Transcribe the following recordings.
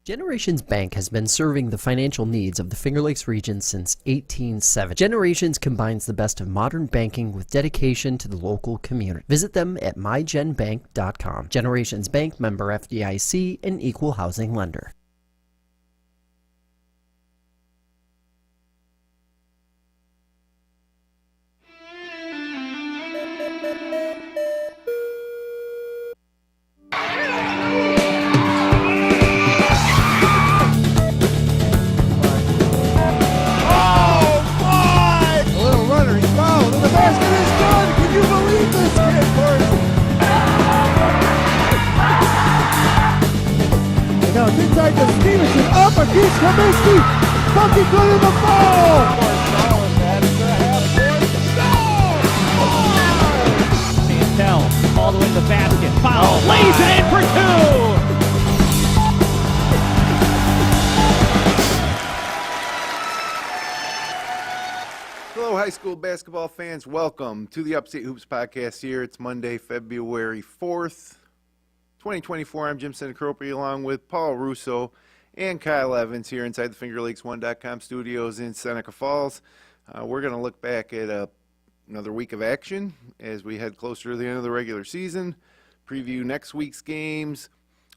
Generations Bank has been serving the financial needs of the Finger Lakes region since 1870. Generations combines the best of modern banking with dedication to the local community. Visit them at mygenbank.com. Generations Bank, member FDIC, and equal housing lender. Inside to Stevenson, up against Kaminsky, Bucky good in the ball! Mantel, all the way to the basket, foul, lays it in for two! Hello, high school basketball fans. Welcome to the Upstate Hoops podcast here. It's Monday, February 4th. 2024. I'm Jim Sinicropi along with Paul Russo and Kyle Evans here inside the FingerLakes1.com studios in Seneca Falls. We're going to look back at another week of action as we head closer to the end of the regular season, preview next week's games,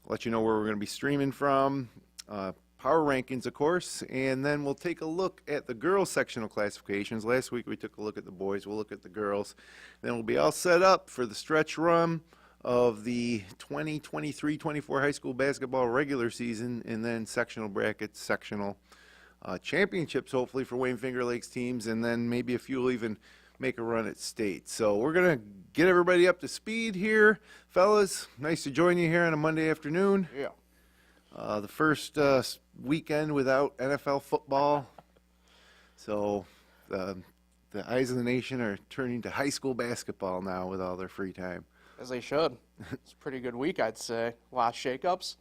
let you know where we're going to be streaming from, power rankings, of course, and then we'll take a look at the girls' sectional classifications. Last week we took a look at the boys. We'll look at the girls. Then we'll be all set up for the stretch run of the 2023-24 high school basketball regular season, and then sectional brackets, sectional championships, hopefully, for Wayne Finger Lakes teams, and then maybe a few will even make a run at state. So we're going to get everybody up to speed here. Fellas, nice to join you here on a Monday afternoon. Yeah. The first weekend without NFL football. So the eyes of the nation are turning to high school basketball now with all their free time. As they should. It's a pretty good week, I'd say. A lot of shakeups.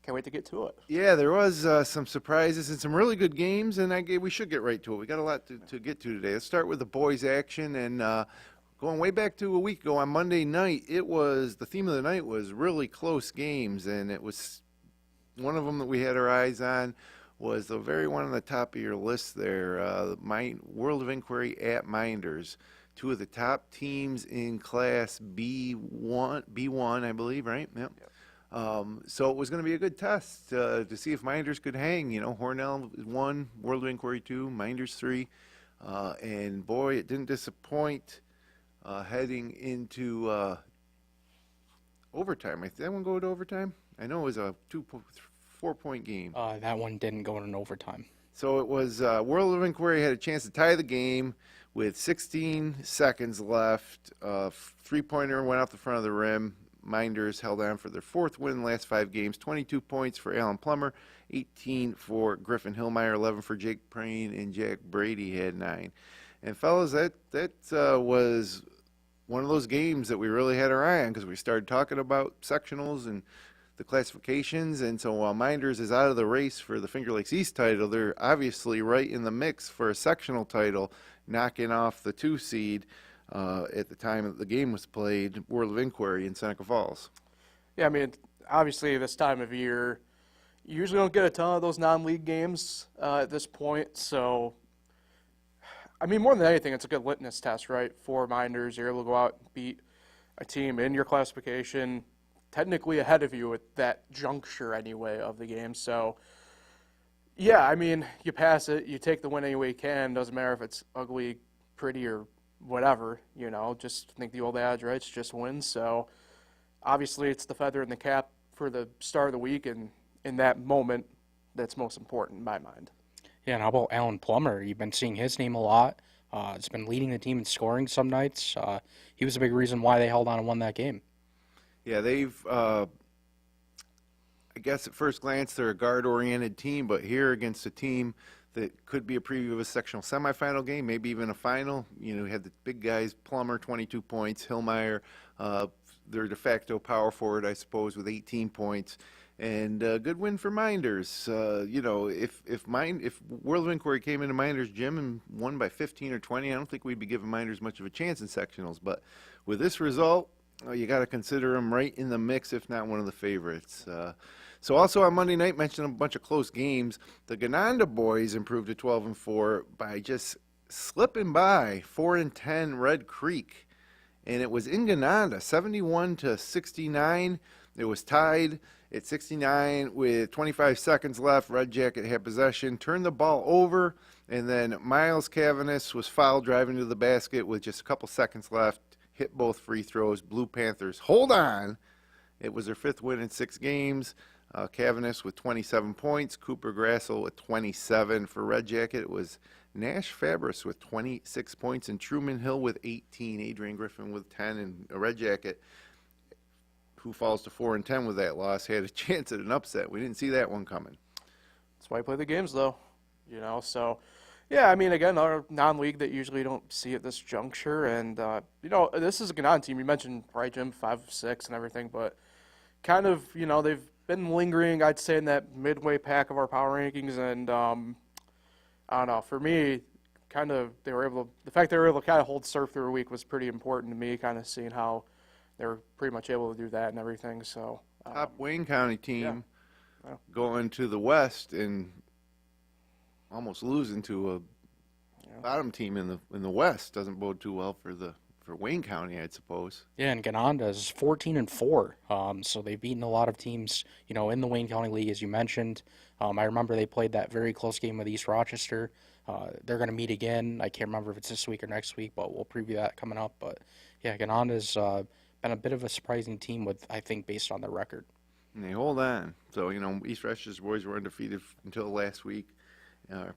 Can't wait to get to it. Yeah, there was some surprises and some really good games, and we should get right to it. We got a lot to get to today. Let's start with the boys' action, and going way back to a week ago on Monday night, the theme of the night was really close games, and it was one of them that we had our eyes on was the very one on the top of your list there, World of Inquiry at Minders. Two of the top teams in Class B1, I believe, right? Yep. So it was going to be a good test to see if Minders could hang. You know, Hornell 1, World of Inquiry 2, Minders 3. And, boy, it didn't disappoint heading into overtime. Did that one go to overtime? I know it was a 4-point game. That one didn't go in overtime. So it was World of Inquiry had a chance to tie the game with 16 seconds left. Three-pointer went off the front of the rim. Minders held on for their fourth win in the last 5 games. 22 points for Alan Plummer, 18 for Griffin Hillmeyer, 11 for Jake Prain, and Jack Brady had 9. And, fellas, that was one of those games that we really had our eye on because we started talking about sectionals and the classifications, and so while Minders is out of the race for the Finger Lakes East title, they're obviously right in the mix for a sectional title, knocking off the 2 seed at the time that the game was played, World of Inquiry in Seneca Falls. Yeah, I mean, obviously this time of year, you usually don't get a ton of those non-league games at this point, so, I mean, more than anything, it's a good litmus test, right, for Minders. You're able to go out and beat a team in your classification, technically ahead of you at that juncture anyway of the game. So, yeah, I mean, you pass it, you take the win any way you can. Doesn't matter if it's ugly, pretty, or whatever, you know. Just think the old adage, right? It's just wins. So, obviously, it's the feather in the cap for the start of the week, and in that moment, that's most important in my mind. Yeah, and how about Alan Plummer? You've been seeing his name a lot. He's been leading the team in scoring some nights. He was a big reason why they held on and won that game. Yeah, they've, I guess at first glance, they're a guard-oriented team, but here against a team that could be a preview of a sectional semifinal game, maybe even a final. You know, you had the big guys, Plummer, 22 points, Hillmeyer, their de facto power forward, I suppose, with 18 points. And a good win for Minders. You know, if World of Inquiry came into Minders' gym and won by 15 or 20, I don't think we'd be giving Minders much of a chance in sectionals. But with this result, you got to consider them right in the mix, if not one of the favorites. So also on Monday night, mentioned a bunch of close games. The Gananda boys improved to 12-4 by just slipping by 4-10 Red Creek. And it was in Gananda, 71-69. It was tied at 69 with 25 seconds left. Red Jacket had possession, turned the ball over, and then Miles Cavanis was fouled driving to the basket with just a couple seconds left. Hit both free throws. Blue Panthers hold on. It was their 5th win in 6 games. Cavanis with 27 points. Cooper Grassel with 27. For Red Jacket, it was Nash Fabris with 26 points and Truman Hill with 18. Adrian Griffin with 10. And a Red Jacket, who falls to 4-10 with that loss, had a chance at an upset. We didn't see that one coming. That's why I play the games, though. So, yeah, I mean, again, our non-league that usually don't see at this juncture. And, this is a Gananda team. You mentioned, right, Jim, 5-6 and everything, but kind of, they've been lingering, I'd say, in that midway pack of our power rankings. And, I don't know, for me, the fact they were able to kind of hold serve through a week was pretty important to me, kind of seeing how they were pretty much able to do that and everything. So Top Wayne County team Yeah. going to the West and almost losing to a bottom team in the West doesn't bode too well for Wayne County, I suppose. Yeah, and Gananda is 14-4. So they've beaten a lot of teams, in the Wayne County League, as you mentioned. I remember they played that very close game with East Rochester. They're going to meet again. I can't remember if it's this week or next week, but we'll preview that coming up. But yeah, Gananda's been a bit of a surprising team I think, based on their record. And they hold on. So, East Rochester's boys were undefeated until last week,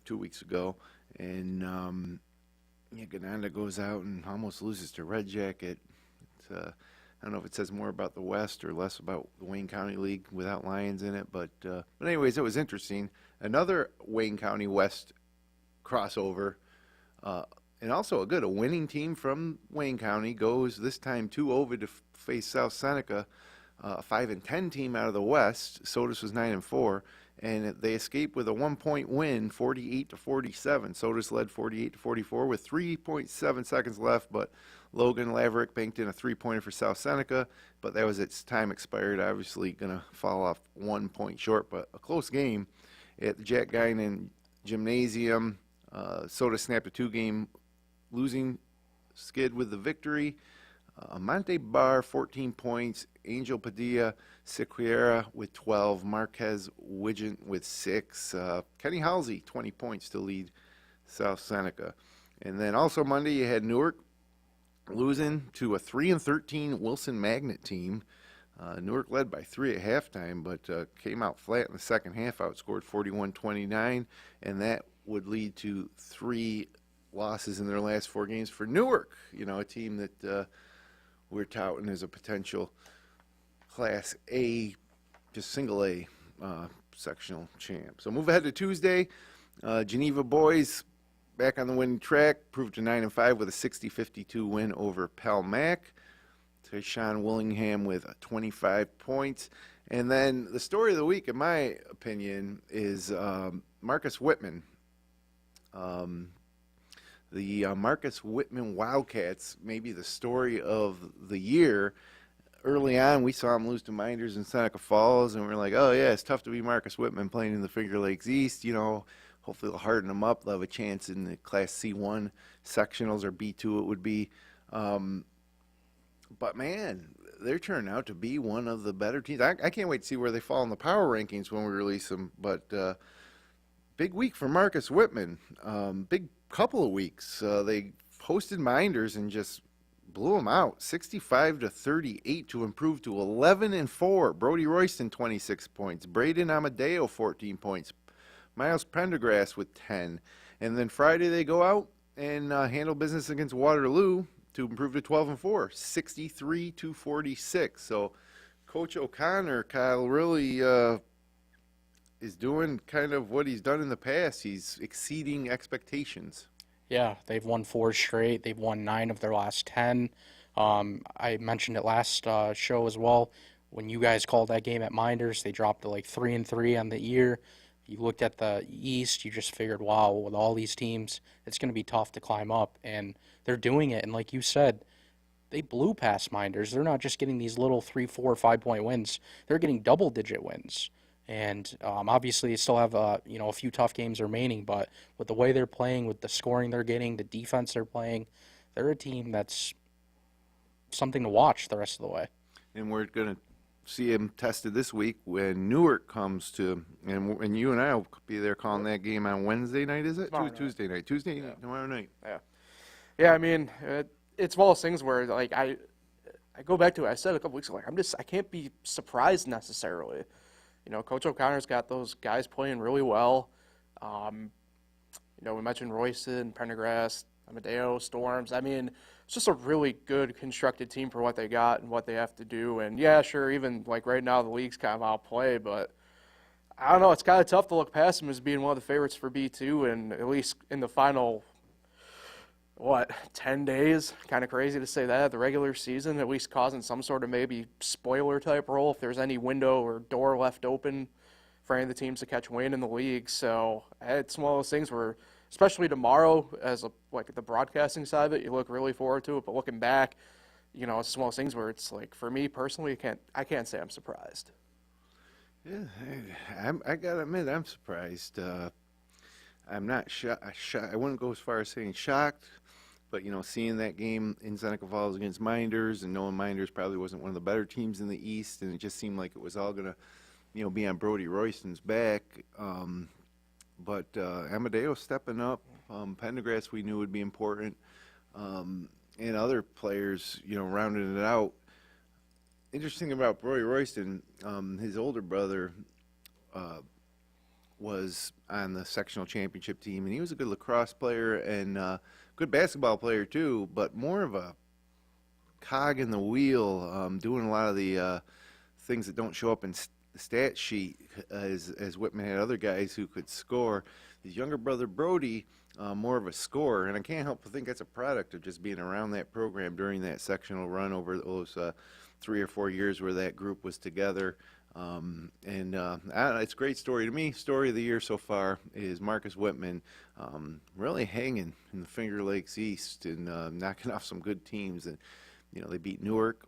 2 weeks ago. And, Gananda goes out and almost loses to Red Jacket. I don't know if it says more about the West or less about the Wayne County League without Lions in it. But anyways, it was interesting. Another Wayne County West crossover. And also a winning team from Wayne County goes this time 2-0 to face South Seneca, a 5-10 team out of the West. Sodus was 9-4, and they escaped with a 1-point win, 48-47. Sodus led 48-44 with 3.7 seconds left, but Logan Laverick banked in a 3-pointer for South Seneca, but that was its time expired. Obviously going to fall off 1 point short, but a close game at the Jack Guinan Gymnasium. Sodus snapped a 2-game losing skid with the victory. Monte Barr, 14 points. Angel Padilla Sequeira with 12. Marquez Widgeon with 6. Kenny Halsey, 20 points to lead South Seneca. And then also Monday you had Newark losing to a 3-13 Wilson Magnet team. Newark led by 3 at halftime, but came out flat in the second half, outscored 41-29, and that would lead to 3 losses in their last 4 games for Newark, a team that we're touting as a potential Class A, just single A sectional champ. So move ahead to Tuesday. Geneva boys back on the winning track, proved to 9-5 with a 60-52 win over Palmac. Tayshawn Willingham with 25 points. And then the story of the week, in my opinion, is Marcus Whitman. The Marcus Whitman Wildcats may be the story of the year. Early on, we saw him lose to Minders in Seneca Falls, and we were like, oh, yeah, it's tough to be Marcus Whitman playing in the Finger Lakes East. Hopefully they'll harden him up. They'll have a chance in the Class C1 sectionals, or B2 it would be. But, man, they're turning out to be one of the better teams. I can't wait to see where they fall in the power rankings when we release them. But big week for Marcus Whitman. Big couple of weeks. They hosted Minders and just blew them out, 65-38 to improve to 11-4. Brody Royston, 26 points. Braden Amadeo, 14 points. Miles Prendergrass with 10. And then Friday they go out and handle business against Waterloo to improve to 12-4, 63-46. So Coach O'Connor, Kyle, really is doing kind of what he's done in the past. He's exceeding expectations. Yeah, they've won 4 straight. They've won 9 of their last 10. I mentioned it last show as well. When you guys called that game at Minders, they dropped to like 3-3 on the year. You looked at the East, you just figured, wow, with all these teams, it's going to be tough to climb up. And they're doing it. And like you said, they blew past Minders. They're not just getting these little 3, 4, 5-point wins. They're getting double-digit wins. And obviously, they still have a few tough games remaining. But with the way they're playing, with the scoring they're getting, the defense they're playing, they're a team that's something to watch the rest of the way. And we're going to see him tested this week when Newark comes to, and you and I will be there calling that game on Wednesday night, is it? Tomorrow night. Tuesday night. Tuesday night, tomorrow night. Yeah, I mean, it's one of those things where, like, I go back to it. I said a couple weeks ago, like, I can't be surprised necessarily. Coach O'Connor's got those guys playing really well. We mentioned Royston, Pendergrass, Amadeo, Storms. I mean, it's just a really good constructed team for what they got and what they have to do. And yeah, sure, even like right now the league's kind of outplayed, but I don't know. It's kind of tough to look past them as being one of the favorites for B2, and at least in the final, 10 days? Kind of crazy to say that. The regular season, at least causing some sort of maybe spoiler type role if there's any window or door left open for any of the teams to catch wind in the league. So it's one of those things where, especially tomorrow, as the broadcasting side of it, you look really forward to it. But looking back, it's one of those things where it's like, for me personally, I can't say I'm surprised. Yeah, I gotta admit, I'm surprised. I'm not shocked. I wouldn't go as far as saying shocked, but seeing that game in Seneca Falls against Minders, and knowing Minders probably wasn't one of the better teams in the East, and it just seemed like it was all gonna, be on Brody Royston's back. But Amadeo stepping up, Pendergrass we knew would be important, and other players, rounding it out. Interesting about Brody Royston, his older brother was on the sectional championship team, and he was a good lacrosse player and good basketball player too, but more of a cog in the wheel, doing a lot of the things that don't show up in the stat sheet, as Whitman had other guys who could score. His younger brother Brody, more of a scorer, and I can't help but think that's a product of just being around that program during that sectional run over those 3 or 4 years where that group was together. It's a great story to me. Story of the year so far is Marcus Whitman, really hanging in the Finger Lakes East and knocking off some good teams. And they beat Newark,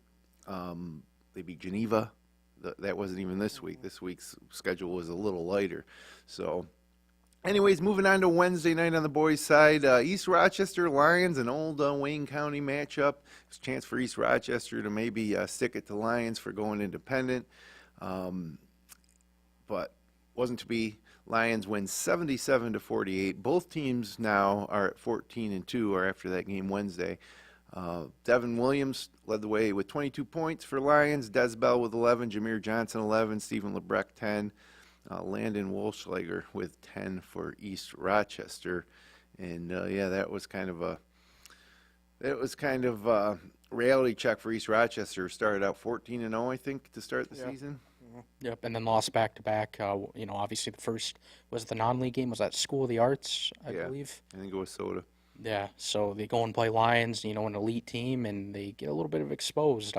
they beat Geneva. That wasn't even this week. This week's schedule was a little lighter. So, anyways, moving on to Wednesday night on the boys' side, East Rochester Lions, an old Wayne County matchup. It's a chance for East Rochester to maybe stick it to Lions for going independent. But wasn't to be. Lions win 77-48. Both teams now are at 14-2, or after that game Wednesday. Devin Williams led the way with 22 points for Lions. Des Bell with 11, Jameer Johnson 11, Stephen Lebrecht 10, Landon Wolschlager with 10 for East Rochester. And that was kind of a reality check for East Rochester. Started out 14-0, I think, to start the season. Yep, and then lost back-to-back. Obviously the first was the non-league game. Was that School of the Arts, I believe? I think it was Soda. Yeah, so they go and play Lions, an elite team, and they get a little bit of exposed.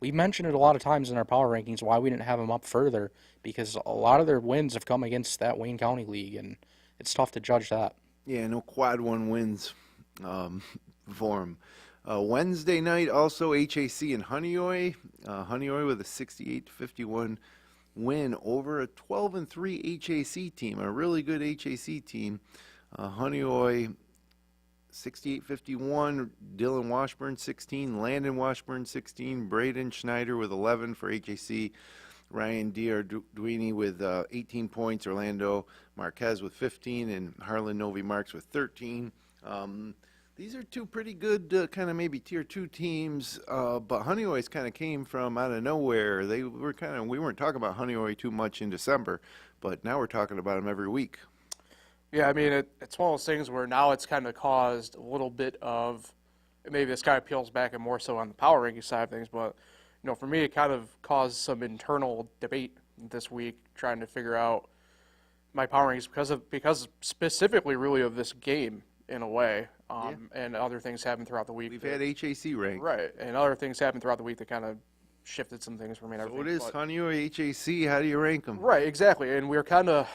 We mentioned it a lot of times in our power rankings why we didn't have them up further, because a lot of their wins have come against that Wayne County League, and it's tough to judge that. Yeah, no quad one wins for them. Wednesday night, also HAC and Honeoye. Honeoye with a 68-51 win over a 12-3 HAC team, a really good HAC team. Honeoye 68-51, Dylan Washburn 16, Landon Washburn 16, Braden Schneider with 11 for HAC, Ryan D'Arduini with 18 points, Orlando Marquez with 15, and Harlan Novi Marks with 13. These are two pretty good kind of maybe tier 2 teams, but Honeoye's kind of came from out of nowhere. We weren't talking about Honeoye too much in December, but now we're talking about them every week. Yeah, I mean, it's one of those things where now it's kind of caused a little bit of, maybe this kind of peels back and more so on the power ranking side of things, but, for me, it kind of caused some internal debate this week trying to figure out my power rankings because specifically really of this game in a way, and other things happened throughout the week. We've had HAC ranked. Right, and other things happened throughout the week that kind of shifted some things for me. So it is Honeoye, HAC, how do you rank them? Right, exactly, and we're kind of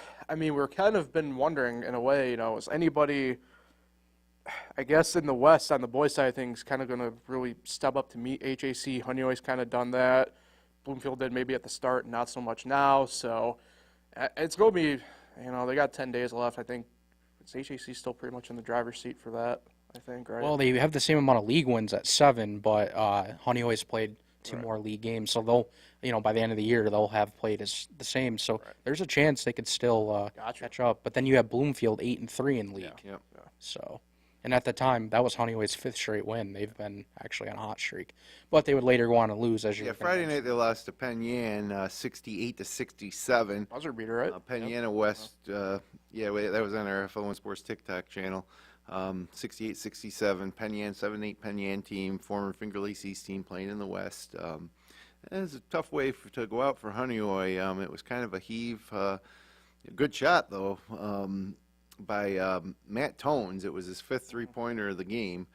been wondering in a way, is anybody, I guess in the West on the boys side of things, kind of going to really step up to meet HAC. Honeoye's kind of done that. Bloomfield did maybe at the start, not so much now. So It's going to be, they got 10 days left. I think it's HAC still pretty much in the driver's seat for that, I think, right? Well, they have the same amount of league wins at 7, but Honeyway's played 2 more league games, so they'll, by the end of the year, they'll have played the same. So there's a chance they could still catch up. But then you have Bloomfield 8-3 in league. Yep. So, and at the time, that was Honeyway's 5th straight win. They've been actually on a hot streak, but they would later go on to lose. As you Friday night they lost to Penn Yan 68-67. Buzzer beater, right? Penn Yan West. That was on our F1 Sports TikTok channel. 68-67. Penn Yan 7-8 Penn Yan team, former Finger Lakes East team playing in the West. It was a tough way to go out for Honeoye. It was kind of a heave. A good shot though. By Matt Tones. It was his 5th three-pointer of the game,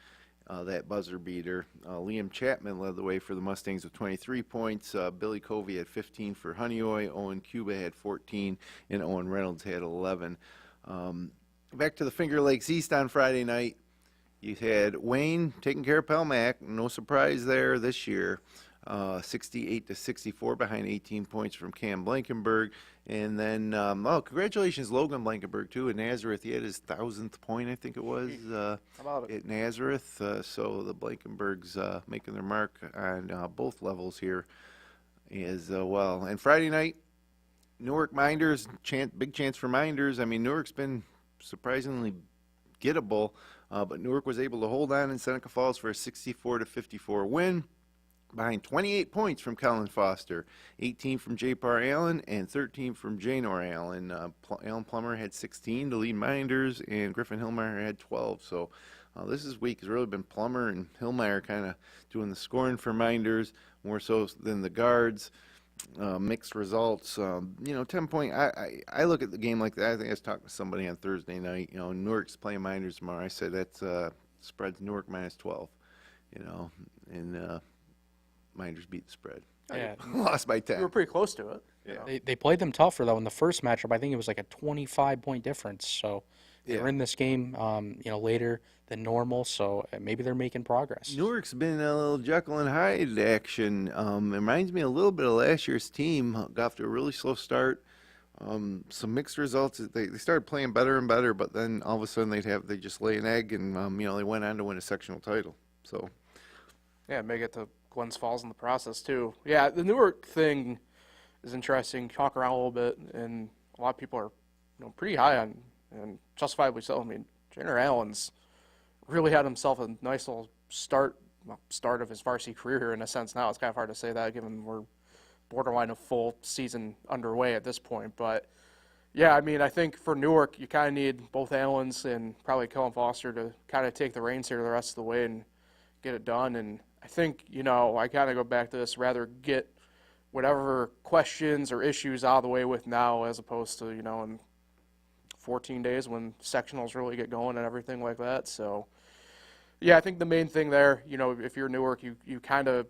that buzzer beater. Liam Chapman led the way for the Mustangs with 23 points. Billy Covey had 15 for Honeoye. Owen Cuba had 14, and Owen Reynolds had 11. Back to the Finger Lakes East on Friday night. You had Wayne taking care of Pelmac. No surprise there this year. 68-64 behind 18 points from Cam Blankenberg. And then, congratulations, Logan Blankenberg, too, at Nazareth. He had his 1,000th point, I think it was, at Nazareth. So the Blankenbergs making their mark on both levels here as well. And Friday night, Newark Minders, big chance for Minders. I mean, Newark's been surprisingly gettable, but Newark was able to hold on in Seneca Falls for a 64-54 win. Behind 28 points from Kellen Foster, 18 from J. Parr Allen, and 13 from Janor Allen. Alan Plummer had 16 to lead Minders, and Griffin Hillmeyer had 12. So this week has really been Plummer and Hillmeyer kind of doing the scoring for Minders, more so than the guards. Mixed results. 10-point. I look at the game like that. I think I was talking to somebody on Thursday night. Newark's playing Minders tomorrow. I said that's spread's Newark minus 12. And Minders beat the spread. Yeah. Lost by 10. We were pretty close to it. Yeah. They played them tougher, though, in the first matchup. I think it was like a 25-point difference. So they're in this game, later than normal. So maybe they're making progress. Newark's been a little Jekyll and Hyde action. It reminds me a little bit of last year's team. Got off to a really slow start. Some mixed results. They started playing better and better, but then all of a sudden they just lay an egg, and they went on to win a sectional title. So make it to Glens Falls in the process too. Yeah, the Newark thing is interesting. Talk around a little bit, and a lot of people are, pretty high on, and justifiably so. I mean, Janor Allen's really had himself a nice little start of his varsity career here in a sense. Now it's kind of hard to say that given we're borderline of full season underway at this point. But yeah, I mean, I think for Newark, you kind of need both Allens and probably Kellen Foster to kind of take the reins here the rest of the way and get it done. And I think, I kind of go back to this, rather get whatever questions or issues out of the way with now as opposed to, in 14 days when sectionals really get going and everything like that. So, yeah, I think the main thing there, if you're Newark, you kind of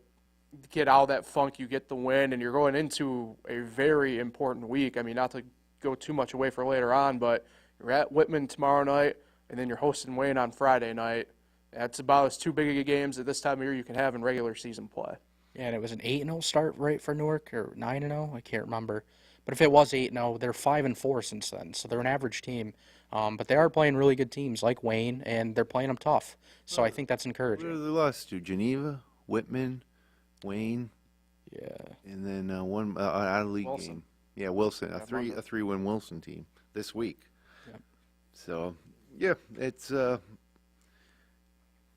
get out of that funk, you get the win, and you're going into a very important week. I mean, not to go too much away for later on, but you're at Whitman tomorrow night, and then you're hosting Wayne on Friday night. That's about as too big of games at this time of year you can have in regular season play. Yeah, and it was an 8-0 start, right, for Newark, or 9-0? I can't remember. But if it was 8-0, they're 5-4 since then, so they're an average team. But they are playing really good teams like Wayne, and they're playing them tough. So I think that's encouraging. Where did they lost to? Geneva, Whitman, Wayne, and then one out of league Wilson. game. Yeah, Wilson, a 3-win Wilson team this week. Yep. So it's.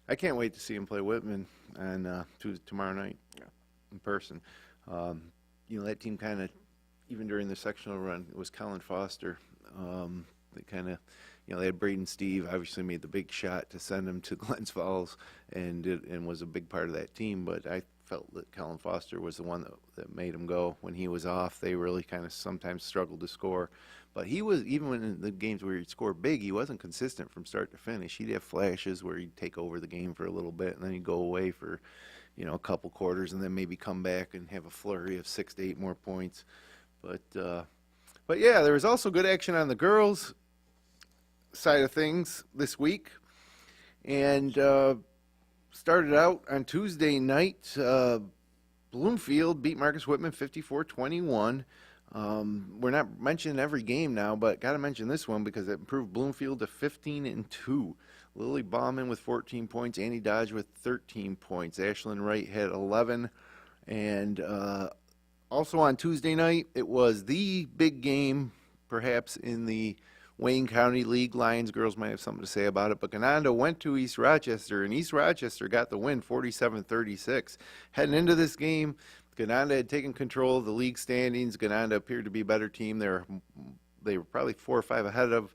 I can't wait to see him play Whitman on tomorrow night in person. That team kind of, even during the sectional run, it was Colin Foster. They kind of, they had Braden Steve, obviously made the big shot to send him to Glens Falls and was a big part of that team. But I felt that Colin Foster was the one that made him go. When he was off, they really kind of sometimes struggled to score. But he was, even when in the games where he'd score big, he wasn't consistent from start to finish. He'd have flashes where he'd take over the game for a little bit, and then he'd go away for, a couple quarters, and then maybe come back and have a flurry of 6 to 8 more points. But yeah, there was also good action on the girls' side of things this week. And started out on Tuesday night. Bloomfield beat Marcus Whitman 54-21. We're not mentioning every game now, but got to mention this one because it improved Bloomfield to 15-2. Lily Bauman with 14 points, Annie Dodge with 13 points, Ashlyn Wright had 11, and also on Tuesday night, it was the big game, perhaps in the Wayne County League. Lions girls might have something to say about it, but Gananda went to East Rochester, and East Rochester got the win, 47-36. Heading into this game, Gananda had taken control of the league standings. Gananda appeared to be a better team. They were probably 4 or 5 ahead of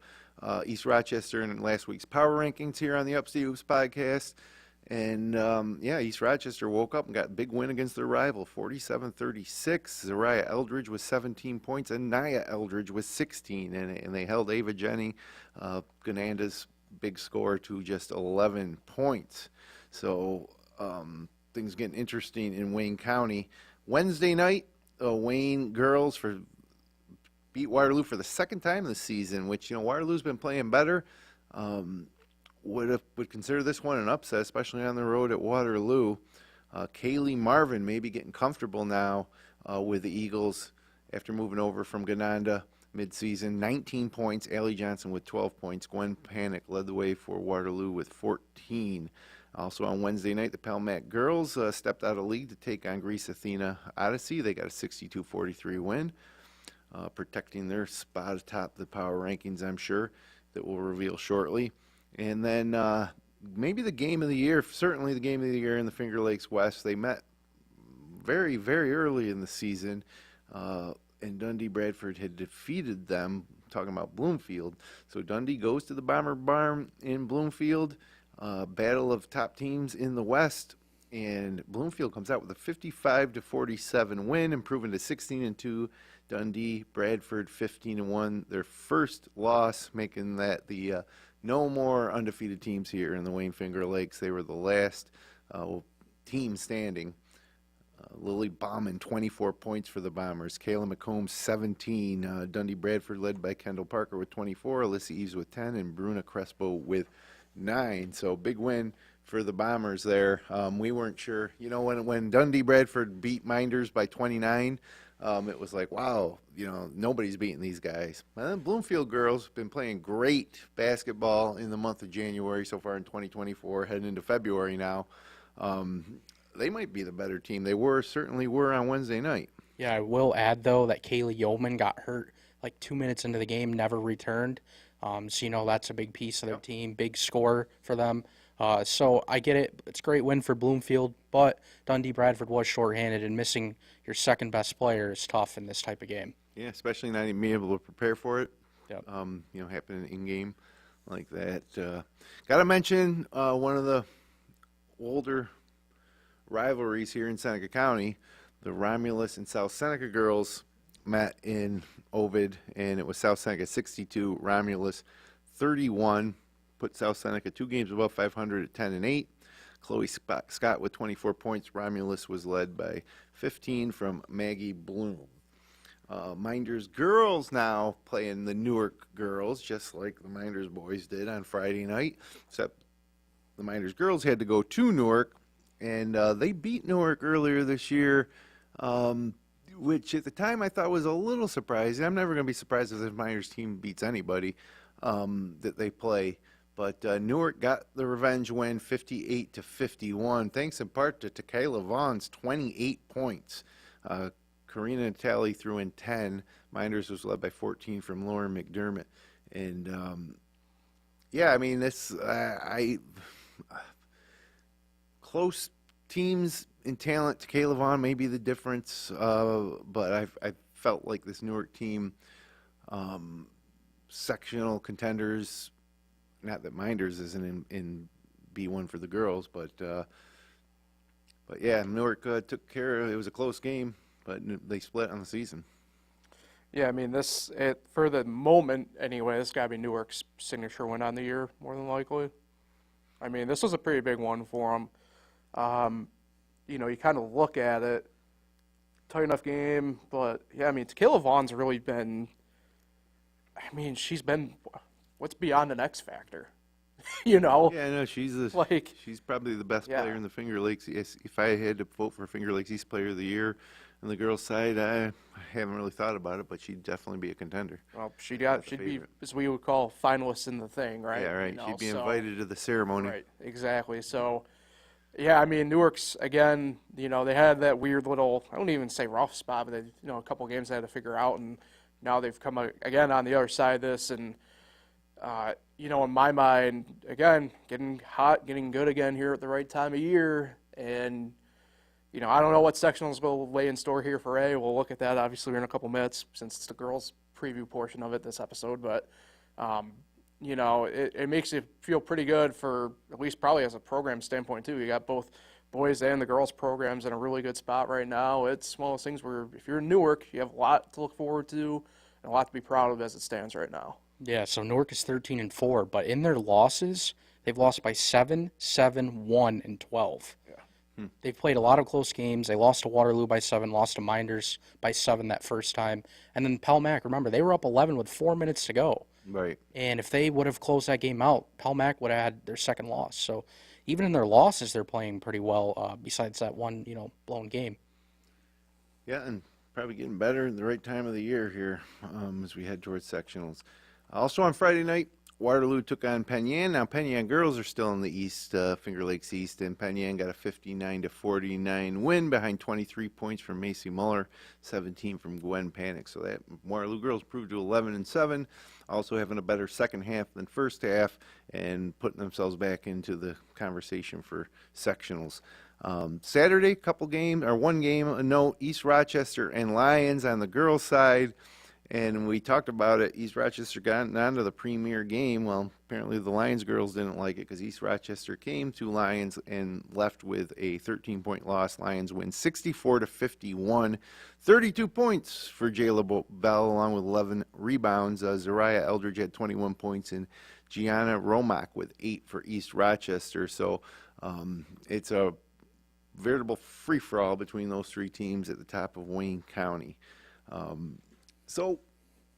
East Rochester in last week's power rankings here on the Upstate Hoops podcast. And, East Rochester woke up and got a big win against their rival, 47-36. Zariah Eldridge with 17 points and Naya Eldridge with 16. And they held Ava Jenny, Gananda's big score, to just 11 points. So things getting interesting in Wayne County. Wednesday night, Wayne girls beat Waterloo for the second time this season, which, Waterloo's been playing better. Would consider this one an upset, especially on the road at Waterloo. Kaylee Marvin may be getting comfortable now with the Eagles after moving over from Gananda midseason. 19 points. Allie Johnson with 12 points. Gwen Panic led the way for Waterloo with 14. Also on Wednesday night, the Palmac girls stepped out of league to take on Greece Athena Odyssey. They got a 62-43 win, protecting their spot atop the power rankings, I'm sure, that we'll reveal shortly. And then maybe the game of the year, certainly the game of the year in the Finger Lakes West. They met very, very early in the season, and Dundee Bradford had defeated them, talking about Bloomfield. So Dundee goes to the Bomber Barn in Bloomfield, battle of top teams in the West, and Bloomfield comes out with a 55-47 win, improving to 16-2. Dundee Bradford 15-1, their first loss, making that the no more undefeated teams here in the Wayne Finger Lakes. They were the last team standing. Lily Bauman, 24 points for the Bombers. Kayla McCombs, 17. Dundee Bradford led by Kendall Parker with 24. Alyssa Eves with 10. And Bruna Crespo with 9. So big win for the Bombers there. We weren't sure. When Dundee Bradford beat Minders by 29, it was like, wow, nobody's beating these guys. And then Bloomfield girls have been playing great basketball in the month of January so far in 2024, heading into February now. They might be the better team. They certainly were on Wednesday night. Yeah, I will add, though, that Kaylee Yeoman got hurt like 2 minutes into the game, never returned. So, that's a big piece of their team, big score for them. So I get it. It's a great win for Bloomfield, but Dundee Bradford was shorthanded, and missing your second best player is tough in this type of game. Yeah, especially not even being able to prepare for it. Yep. Happening in game like that. Got to mention one of the older rivalries here in Seneca County. The Romulus and South Seneca girls met in Ovid, and it was South Seneca 62, Romulus 31. Put South Seneca 2 games above 500 at 10-8. Chloe Scott with 24 points. Romulus was led by 15 from Maggie Bloom. Minders girls now playing the Newark girls, just like the Minders boys did on Friday night, except the Minders girls had to go to Newark, and they beat Newark earlier this year, which at the time I thought was a little surprising. I'm never going to be surprised if the Minders team beats anybody that they play. But Newark got the revenge win, 58-51, thanks in part to Takayla Vaughn's 28 points. Karina Natali threw in 10. Minders was led by 14 from Lauren McDermott. And, close teams in talent. Takayla Vaughn may be the difference, but I felt like this Newark team, sectional contenders. Not that Minders isn't in B1 for the girls, but yeah, Newark took care of it. It was a close game, but they split on the season. Yeah, for the moment anyway, this got to be Newark's signature win on the year, more than likely. This was a pretty big one for them. You kind of look at it, tight enough game, but yeah, Takayla Vaughn's really been, she's been what's beyond an X factor, Yeah, no, she's probably the best Yeah. player in the Finger Lakes. If I had to vote for Finger Lakes East Player of the Year, On the girls' side, I haven't really thought about it, but she'd definitely be a contender. Well, she'd be, favorite. as we would call, finalists in the thing, right? Yeah, right. You know, She'd be so- invited to the ceremony. Right, exactly. So, yeah, I mean, Newark's, again, you know, they had that weird little, I don't even say rough spot, but they, you know, a couple games they had to figure out, and now they've come again on the other side of this, and, you know, in my mind, again, getting hot, getting good again here at the right time of year, and, you know, I don't know what sectionals will lay in store here for A. We'll look at that, obviously, in a couple minutes, since it's the girls' preview portion of it this episode, but, you know, it makes you feel pretty good for, at least probably as a program standpoint, too. You got both boys and the girls programs in a really good spot right now. It's one of those things where if you're in Newark, you have a lot to look forward to and a lot to be proud of as it stands right now. Yeah, so Newark is 13-4, but in their losses, they've lost by 7, 7, 1, and 12. They've played a lot of close games. They lost to Waterloo by 7, lost to Minders by 7 that first time. And then Pelmac, remember, they were up 11 with 4 minutes to go. Right. And if they would have closed that game out, Pelmac would have had their second loss. So even in their losses, they're playing pretty well, besides that one, you know, blown game. Yeah, and probably getting better in the right time of the year here as we head towards sectionals. Also on Friday night, Waterloo took on Penn Yan. Now, Penn Yan girls are still in the East, Finger Lakes East, and Penn Yan got a 59-49 win behind 23 points from Macy Muller, 17 from Gwen Panic. So that Waterloo girls proved to 11-7, also having a better second half than first half, and putting themselves back into the conversation for sectionals. Saturday, one game, a note, East Rochester and Lions on the girls' side. And we talked about it. East Rochester got on to the premier game. Well, apparently the Lions girls didn't like it because East Rochester came to Lions and left with a 13-point loss. Lions win 64-51. 32 points for Jayla Bell, along with 11 rebounds. Zariah Eldridge had 21 points, and Gianna Romack with 8 for East Rochester. So it's a veritable free-for-all between those three teams at the top of Wayne County. So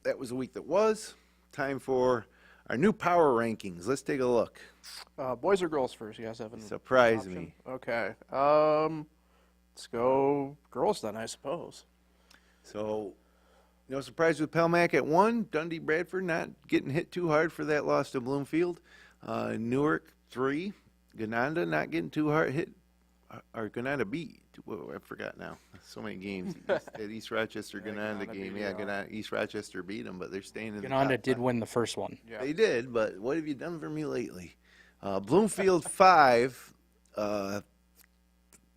that was the week that was. Time for our new power rankings. Let's take a look. Boys or girls first? You guys have an Surprise option? me. Okay. Let's go girls then, I suppose. So, no surprise with Pelmac at 1. Dundee Bradford not getting hit too hard for that loss to Bloomfield. Newark 3. Gananda not getting too hard hit. Or Gananda beat. Whoa, I forgot now. So many games. That East Rochester Gananda game. Yeah, East Rochester beat them, but they're staying in the top Gananda did five. win the first one. Yeah. They did, but what have you done for me lately? Bloomfield 5.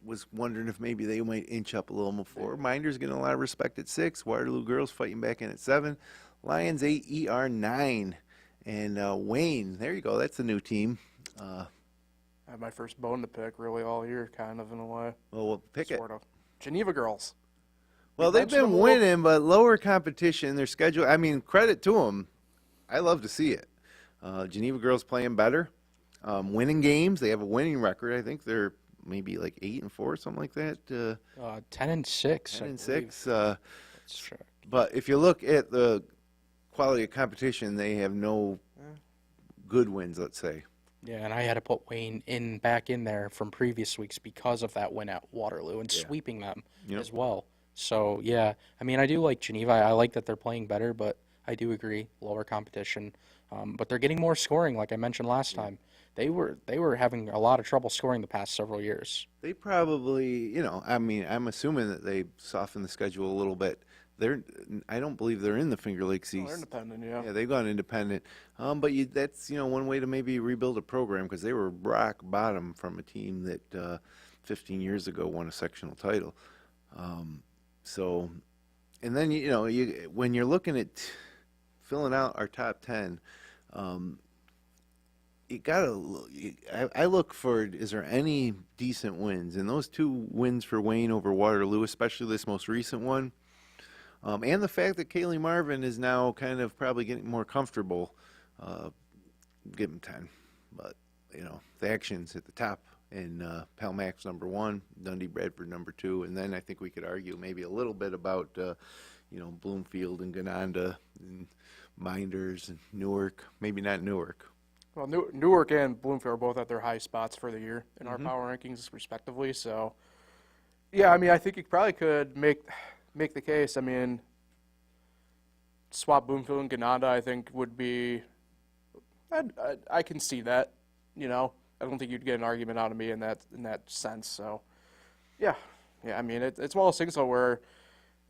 Was wondering if maybe they might inch up a little more. Minders getting a lot of respect at 6. Waterloo girls fighting back in at 7. Lions 8, ER 9. And Wayne, there you go. That's a new team. I had my first bone to pick really all year, kind of, in a way. Well, we'll pick it. Sort of. Geneva girls. Well, they've mentioned been them a little- winning, but lower competition. Their schedule, I mean, credit to them. I love to see it. Geneva girls playing better, winning games. They have a winning record. I think they're maybe like 8-4, something like that. 10-6. 10-6. That's true. But if you look at the quality of competition, they have no good wins, let's say. Yeah, and I had to put Wayne back in there from previous weeks because of that win at Waterloo and sweeping them as well. So, yeah, I mean, I do like Geneva. I like that they're playing better, but I do agree, lower competition. But they're getting more scoring, like I mentioned last time. They were having a lot of trouble scoring the past several years. They probably, I mean, I'm assuming that they softened the schedule a little bit. I don't believe they're in the Finger Lakes East. They're independent, yeah. Yeah, they've gone independent. But that's, one way to maybe rebuild a program because they were rock bottom from a team that 15 years ago won a sectional title. So, and then, when you're looking at filling out our top 10, I look for, is there any decent wins? And those 2 wins for Wayne over Waterloo, especially this most recent one, and the fact that Kaylee Marvin is now kind of probably getting more comfortable, give him 10. But, the action's at the top. And Pelmac's number 1, Dundee Bradford number 2. And then I think we could argue maybe a little bit about, Bloomfield and Gananda and Minders and Newark. Maybe not Newark. Well, Newark and Bloomfield are both at their high spots for the year in our power rankings, respectively. So, Yeah, I mean, I think you probably could make the case. I mean, swap Bloomfield and Gananda, I think, would be. I can see that. You know, I don't think you'd get an argument out of me in that sense. So, yeah. I mean, it's one of those things though where,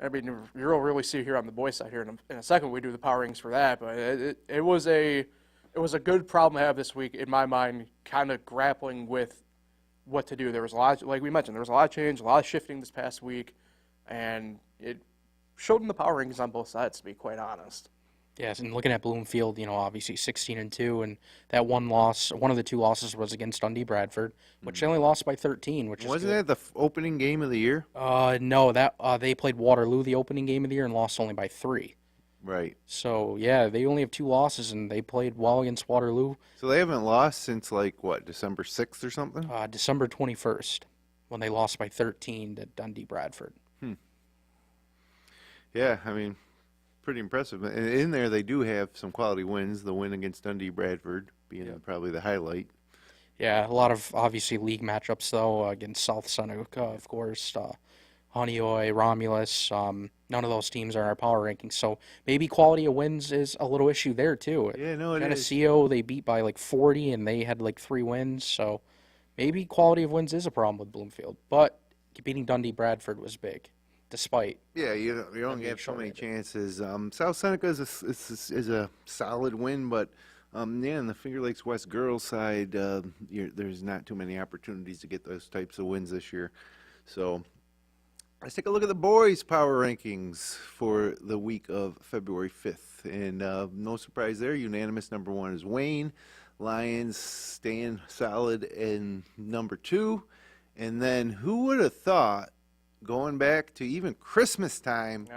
I mean, you'll really see here on the boys' side here in a second. We do the power rankings for that, but it was a good problem to have this week in my mind, kind of grappling with what to do. There was a lot, like we mentioned, there was a lot of change, a lot of shifting this past week, and it showed in the power rankings on both sides, to be quite honest. Yes, and looking at Bloomfield, obviously 16-2, and that one of the two losses was against Dundee Bradford, which they only lost by 13, which Wasn't is good. that the opening game of the year? No, that they played Waterloo the opening game of the year and lost only by 3. Right. So yeah, they only have 2 losses, and they played well against Waterloo. So they haven't lost since December 6th or something? December 21st, when they lost by 13 to Dundee Bradford. Yeah, I mean, pretty impressive. And in there, they do have some quality wins. The win against Dundee Bradford being probably the highlight. Yeah, a lot of obviously league matchups though against South Seneca, of course, Honeoye, Romulus. None of those teams are in our power rankings, so maybe quality of wins is a little issue there too. Yeah, no, it is. Geneseo, they beat by 40, and they had 3 wins, so maybe quality of wins is a problem with Bloomfield. But beating Dundee Bradford was big, despite. Yeah, you only have so many chances. South Seneca is a solid win, but in the Finger Lakes West girls side, there's not too many opportunities to get those types of wins this year. So let's take a look at the boys' power rankings for the week of February 5th. And no surprise there, unanimous number 1 is Wayne. Lions staying solid in number 2. And then who would have thought, going back to even Christmas time,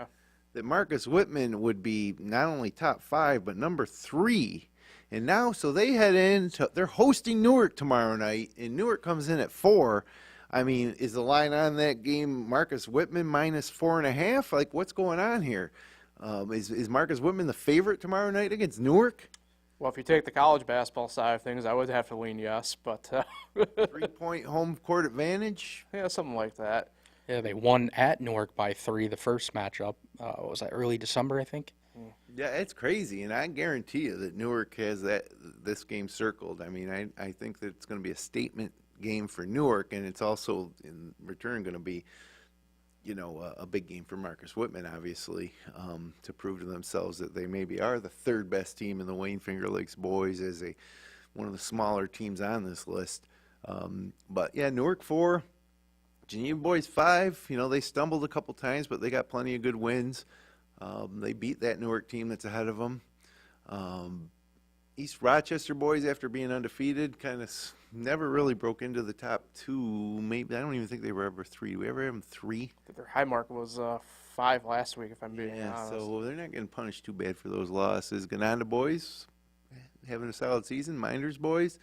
that Marcus Whitman would be not only top 5, but number 3. And now, so they head they're hosting Newark tomorrow night, and Newark comes in at 4. I mean, is the line on that game Marcus Whitman minus 4.5? What's going on here? Is Marcus Whitman the favorite tomorrow night against Newark? Well, if you take the college basketball side of things, I would have to lean yes, but 3-point home court advantage? yeah, something like that. Yeah, they won at Newark by 3 the first matchup. Was that early December, I think? Yeah, it's crazy, and I guarantee you that Newark has this game circled. I mean, I think that it's going to be a statement game for Newark, and it's also in return going to be, a big game for Marcus Whitman, obviously, to prove to themselves that they maybe are the 3rd best team in the Wayne Finger Lakes boys as one of the smaller teams on this list. But yeah, Newark 4, Geneva boys 5. They stumbled a couple times, but they got plenty of good wins. They beat that Newark team that's ahead of them. East Rochester boys, after being undefeated, kind of never really broke into the top 2. Maybe I don't even think they were ever 3. Do we ever have them 3? I think their high mark was 5 last week, if I'm being honest. So they're not getting punished too bad for those losses. Gananda boys having a solid season. Minders boys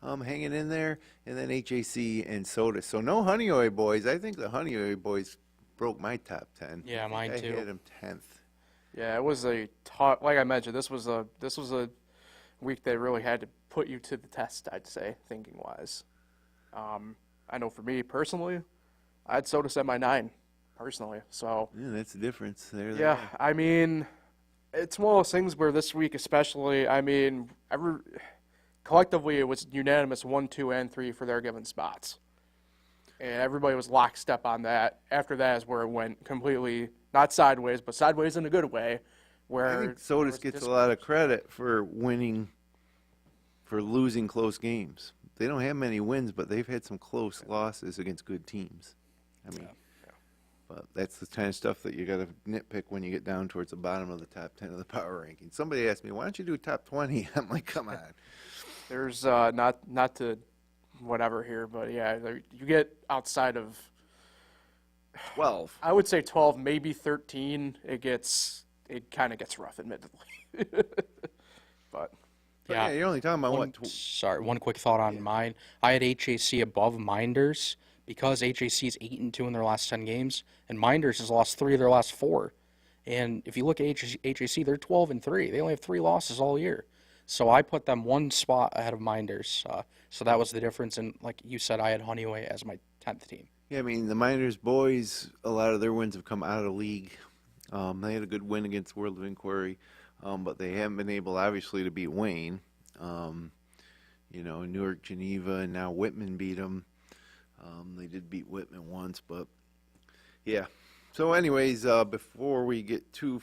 hanging in there, and then HAC and Soda. So no Honeoye boys. I think the Honeoye boys broke my top 10. Yeah, mine too. I had them 10th. Yeah, it was a tough. Like I mentioned, this was a week that really had to put you to the test, I'd say, thinking wise. I know for me personally, I'd Soda semi-9 personally. So Yeah, that's the difference. yeah, I mean, it's one of those things where this week especially, I mean, collectively it was unanimous 1, 2, and 3 for their given spots. And everybody was lockstep on that. After that is where it went completely, not sideways, but sideways in a good way. Where I think Sodas gets a lot of credit for losing close games. They don't have many wins, but they've had some close losses against good teams. I mean, but that's the kind of stuff that you got to nitpick when you get down towards the bottom of the top 10 of the power ranking. Somebody asked me, "Why don't you do top 20?" I'm like, "Come on." There's not to whatever here, but yeah, you get outside of 12. I would say 12, maybe 13. It kind of gets rough, admittedly. But Yeah, you're only talking about One quick thought on mine. I had HAC above Minders because HAC is 8-2 in their last 10 games, and Minders has lost 3 of their last 4. And if you look at HAC, they're 12-3. They only have 3 losses all year. So I put them one spot ahead of Minders. So that was the difference. And like you said, I had Honeyway as my 10th team. Yeah, I mean, the Miners boys, a lot of their wins have come out of league. They had a good win against World of Inquiry, but they haven't been able, obviously, to beat Wayne. Newark, Geneva, and now Whitman beat them. They did beat Whitman once, but yeah. So anyways, before we get too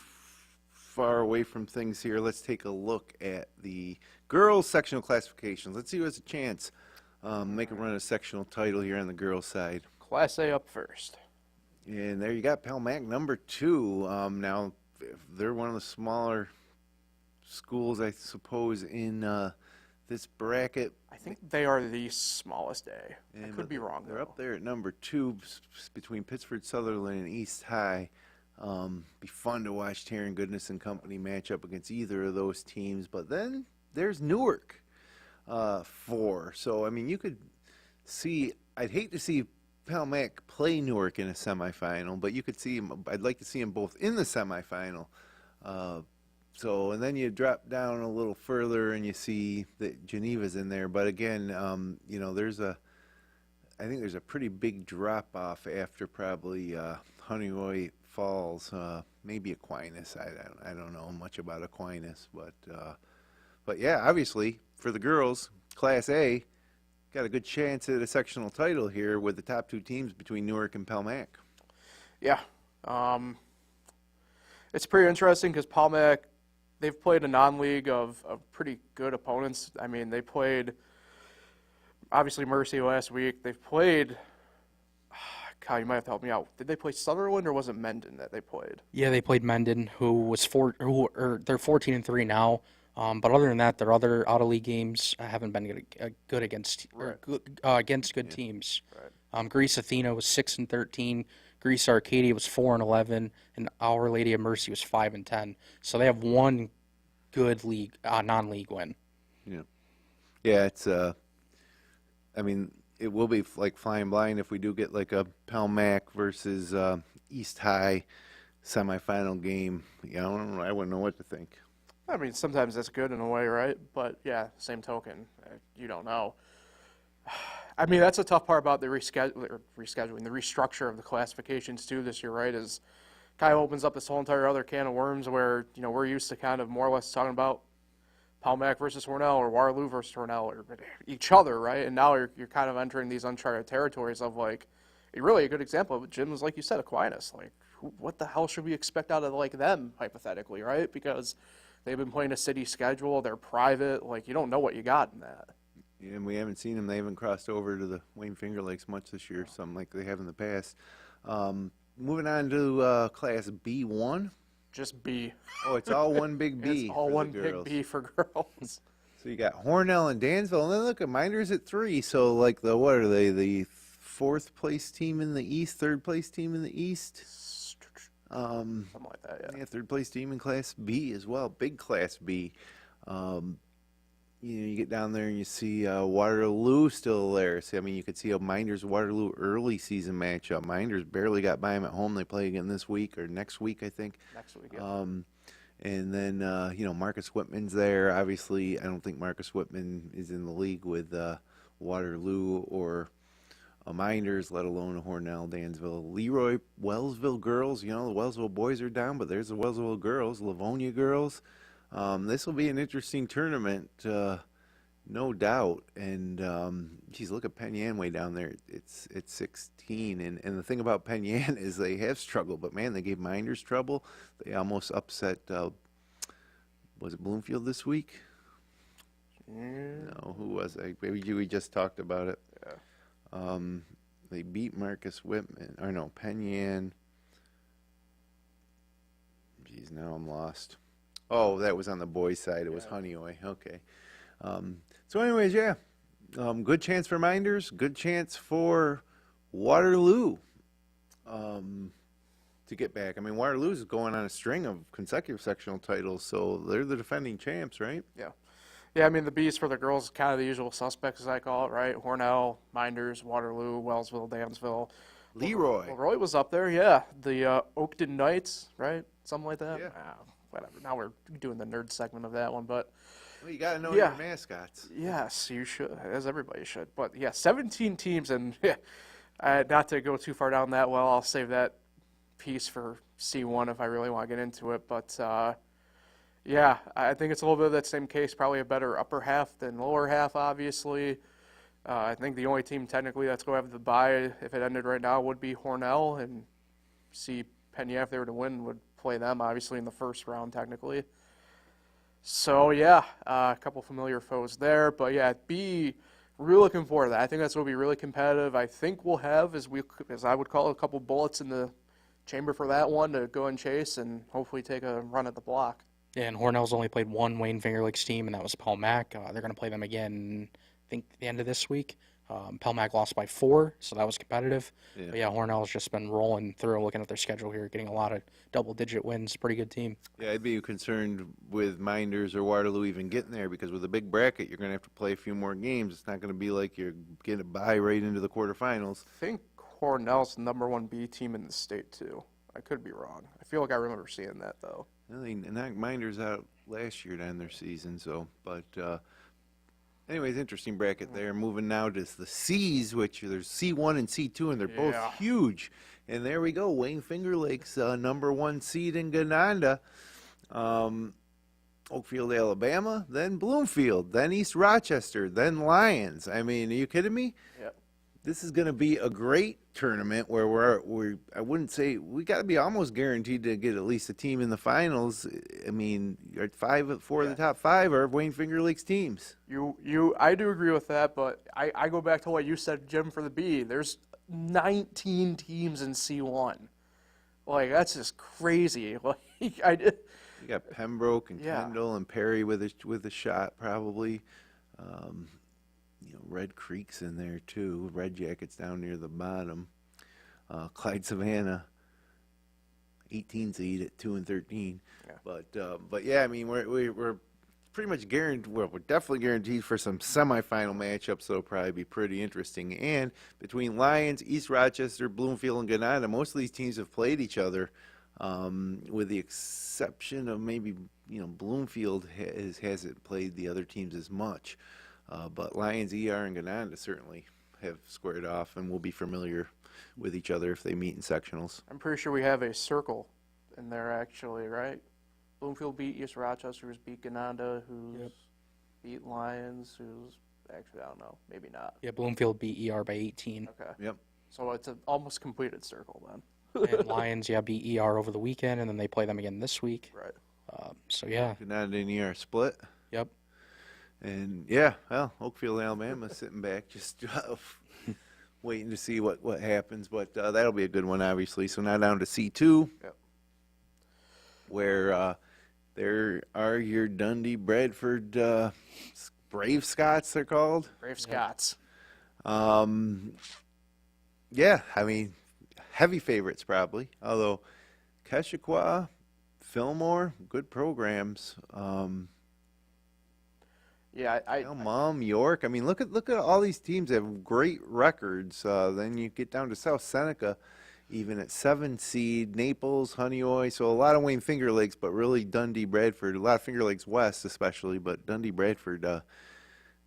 far away from things here, let's take a look at the girls' sectional classifications. Let's see who has a chance. Make a run a sectional title here on the girls' side. Class A up first. And there you got Palmac number 2. Now, they're one of the smaller schools, I suppose, in this bracket. I think they are the smallest A. I And could be wrong, They're though. up there at number 2 between Pittsford Sutherland and East High. Be fun to watch Taryn Goodness and company match up against either of those teams. But then there's Newark 4. So, I mean, you could see, I'd hate to see Palmac play Newark in a semifinal, but you could see him, I'd like to see them both in the semifinal. And then you drop down a little further and you see that Geneva's in there. But again, I think there's a pretty big drop off after probably Honeyway Falls, maybe Aquinas. I don't know much about Aquinas, but yeah, obviously for the girls, Class A, got a good chance at a sectional title here with the top 2 teams between Newark and Palmac. Yeah. It's pretty interesting because Palmac, they've played a non-league of pretty good opponents. I mean, they played, obviously, Mercy last week. They've played, Kyle, you might have to help me out. Did they play Sutherland or was it Mendon that they played? Yeah, they played Mendon, they're 14-3 now. But other than that, their other out-of-league games haven't been good against good teams. Right. Greece Athena was 6-13. Greece Arcadia was 4-11, and Our Lady of Mercy was 5-10. So they have one good league non-league win. Yeah, it's I mean, it will be like flying blind if we do get like a Palmac versus East High semifinal game. Yeah, I wouldn't know what to think. I mean, sometimes that's good in a way, right? But, yeah, same token, you don't know. I mean, that's a tough part about the rescheduling, the restructure of the classifications, too, this year, right, is kind of opens up this whole entire other can of worms where, we're used to kind of more or less talking about Palmac versus Hornell or Waterloo versus Hornell or each other, right? And now you're kind of entering these uncharted territories of, like, really a good example of it, Jim, was like you said, Aquinas. Like, what the hell should we expect out of, like, them, hypothetically, right? Because they've been playing a city schedule. They're private. Like, you don't know what you got in that. Yeah, and we haven't seen them. They haven't crossed over to the Wayne Finger Lakes much this year, something like they have in the past. Moving on to Class B1. Just B. Oh, it's all one big B. It's all for the one big girls. B for girls. So you got Hornell and Dansville, and then look at Minders at 3. So, like, what are they? The 4th place team in the East, 3rd place team in the East? Something like that, yeah. Yeah, 3rd place team in Class B as well, big Class B. You get down there and you see Waterloo still there. See, I mean, you could see a Minders Waterloo early season matchup. Minders barely got by them at home. They play again this week or next week, I think. Next week, yeah. And then Marcus Whitman's there. Obviously, I don't think Marcus Whitman is in the league with Waterloo or Minders, let alone Hornell, Dansville, Leroy, Wellsville girls. The Wellsville boys are down, but there's the Wellsville girls, Livonia girls. This will be an interesting tournament, no doubt. And geez, look at Penn Yan way down there. It's 16, and the thing about Penn Yan is they have struggled, but man, they gave Minders trouble. They almost upset. Was it Bloomfield this week? No, who was it? Maybe we just talked about it. Yeah. They beat Marcus Whitman, or no, Penn Yan. Geez, now I'm lost. Oh, that was on the boys' side. It was Honeyway. Okay. So anyways, yeah. Good chance for Minders. Good chance for Waterloo to get back. I mean, Waterloo's going on a string of consecutive sectional titles, so they're the defending champs, right? Yeah. Yeah, I mean, the B's for the girls, kind of the usual suspects, as I call it, right? Hornell, Minders, Waterloo, Wellsville, Dansville. Leroy. Leroy was up there, yeah. The Oakton Knights, right? Something like that. Yeah. Whatever. Now we're doing the nerd segment of that one, but Well, you got to know Yeah. your mascots. Yes, you should, as everybody should. But yeah, 17 teams, and not to go too far down that well, I'll save that piece for C1 if I really want to get into it. But yeah, I think it's a little bit of that same case, probably a better upper half than lower half, obviously. I think the only team technically that's going to have the bye, if it ended right now, would be Hornell, and see Penny, if they were to win, would play them, obviously, in the first round, technically. So, yeah, a couple familiar foes there. But, yeah, B, really looking forward to that. I think that's going to be really competitive. I think we'll have, as I would call it, a couple bullets in the chamber for that one to go and chase and hopefully take a run at the block. Yeah, and Hornell's only played one Wayne Finger Lakes team, and that was Paul Mac. They're going to play them again, I think, the end of this week. Paul Mac lost by 4, so that was competitive. Yeah. But yeah, Hornell's just been rolling through, looking at their schedule here, getting a lot of double-digit wins. Pretty good team. Yeah, I'd be concerned with Minders or Waterloo even getting there because with a big bracket, you're going to have to play a few more games. It's not going to be like you're getting a bye right into the quarterfinals. I think Hornell's the number 1 B team in the state, too. I could be wrong. I feel like I remember seeing that, though. Well, they knocked Minders out last year to end their season, so, but anyways, interesting bracket there. Moving now to the C's, which there's C1 and C2, and they're both Yeah. huge. And there we go, Wayne Finger Lakes, number 1 seed in Gananda. Oakfield, Alabama, then Bloomfield, then East Rochester, then Lions. I mean, are you kidding me? Yep. This is going to be a great tournament where I wouldn't say we got to be almost guaranteed to get at least a team in the finals. I mean, 4 of the top 5 are Wayne Finger Lakes teams. I do agree with that, but I go back to what you said, Jim, for the B. There's 19 teams in C1. Like, that's just crazy. Like, You got Pembroke and Yeah. Kendall and Perry with a shot probably. Red Creek's in there too. Red Jackets down near the bottom. Clyde Savannah, 18 seed at 2 and 13. Yeah. But yeah, I mean we're pretty much guaranteed. Well, we're definitely guaranteed for some semifinal matchups that'll probably be pretty interesting. And between Lions, East Rochester, Bloomfield, and Gananda, most of these teams have played each other, with the exception of maybe Bloomfield hasn't played the other teams as much. But Lions, ER, and Gananda certainly have squared off and will be familiar with each other if they meet in sectionals. I'm pretty sure we have a circle in there, actually, right? Bloomfield beat East Rochester, who's beat Gananda, who's beat Lions, who's actually, I don't know, maybe not. Yeah, Bloomfield beat ER by 18. Okay. Yep. So it's an almost completed circle then. And Lions, beat ER over the weekend, and then they play them again this week. Right. So, yeah. Gananda and ER split. Yep. And yeah, well, Oakfield, Alabama, sitting back, just waiting to see what happens. But that'll be a good one, obviously. So now down to C2, Yep. where there are your Dundee, Bradford, Brave Scots, they're called. Brave Scots. Yeah, I mean, heavy favorites probably. Although Keshequa, Fillmore, good programs. Yeah, Mom, York. I mean, look at all these teams that have great records. Then you get down to South Seneca, even at 7 seed, Naples, Honeoye. So a lot of Wayne Finger Lakes, but really Dundee, Bradford. A lot of Finger Lakes West, especially, but Dundee, Bradford,